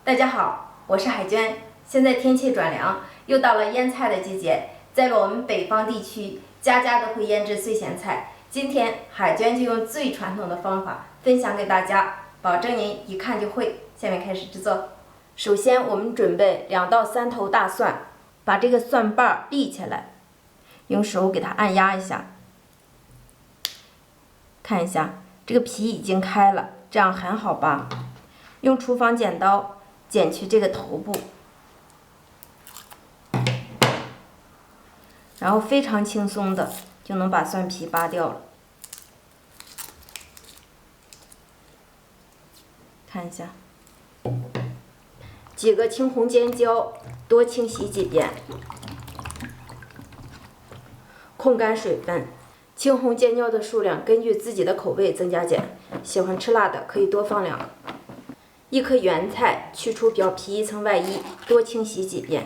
大家好，我是海娟。现在天气转凉，又到了腌菜的季节。在我们北方地区，家家都会腌制碎咸菜。今天海娟就用最传统的方法分享给大家，保证您一看就会。下面开始制作。首先，我们准备2到3头大蒜，把这个蒜瓣立起来，用手给它按压一下。看一下，这个皮已经开了，这样很好扒。用厨房剪刀剪去这个头部，然后非常轻松的就能把蒜皮扒掉了。看一下，几个青红尖椒，多清洗几遍，控干水分。青红尖椒的数量根据自己的口味增加减，喜欢吃辣的可以多放2个。1颗圆菜，去除表皮一层外衣，多清洗几遍。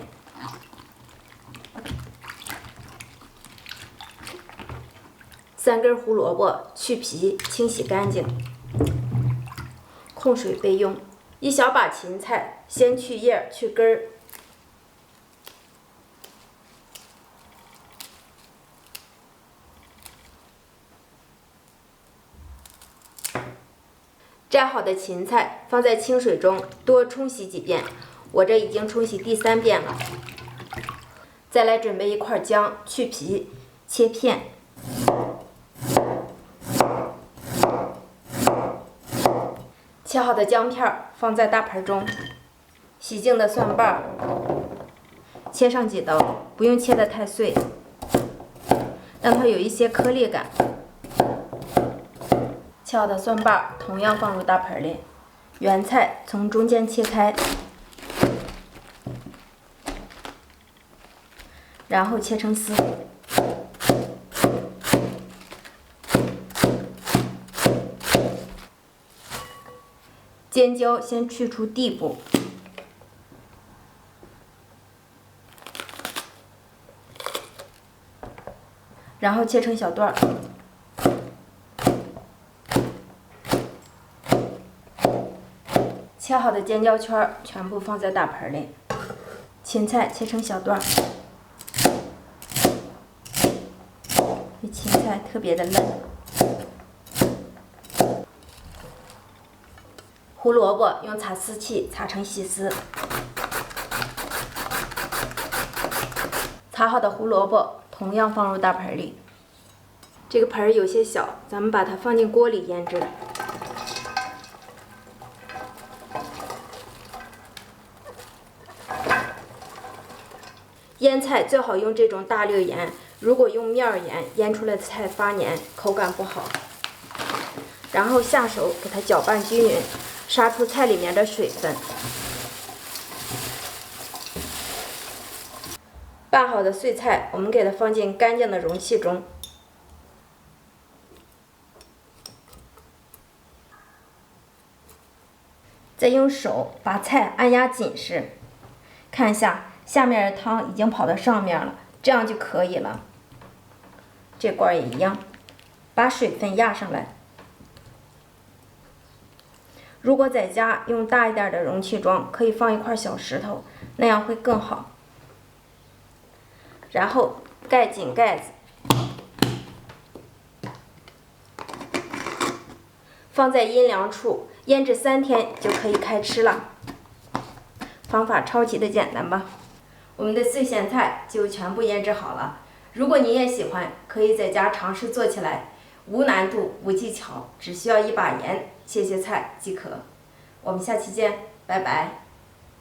3根胡萝卜，去皮，清洗干净，控水备用。1小把芹菜，先去叶去根儿。摘好的芹菜放在清水中多冲洗几遍，我这已经冲洗第3遍了。再来准备1块姜，去皮，切片。切好的姜片放在大盆中，洗净的蒜瓣切上几刀，不用切得太碎，让它有一些颗粒感。切好的蒜瓣同样放入大盆里，圆菜从中间切开，然后切成丝。尖椒先去除蒂部，然后切成小段儿。切好的尖椒圈全部放在大盆里，芹菜切成小段儿。这芹菜特别的嫩。胡萝卜用擦丝器擦成细丝。擦好的胡萝卜同样放入大盆里。这个盆有些小，咱们把它放进锅里腌制。腌菜最好用这种大粒盐，如果用面盐腌出来的菜发黏，口感不好。然后下手给它搅拌均匀，杀出菜里面的水分。拌好的碎菜，我们给它放进干净的容器中。再用手把菜按压紧实，看一下。下面的汤已经跑到上面了，这样就可以了。这罐也一样，把水分压上来。如果在家用大一点的容器装，可以放1块小石头，那样会更好。然后盖紧盖子，放在阴凉处腌制3天就可以开吃了。方法超级的简单吧？我们的碎咸菜就全部腌制好了。如果你也喜欢，可以在家尝试做起来，无难度、无技巧，只需要1把盐、切菜即可。我们下期见，拜拜。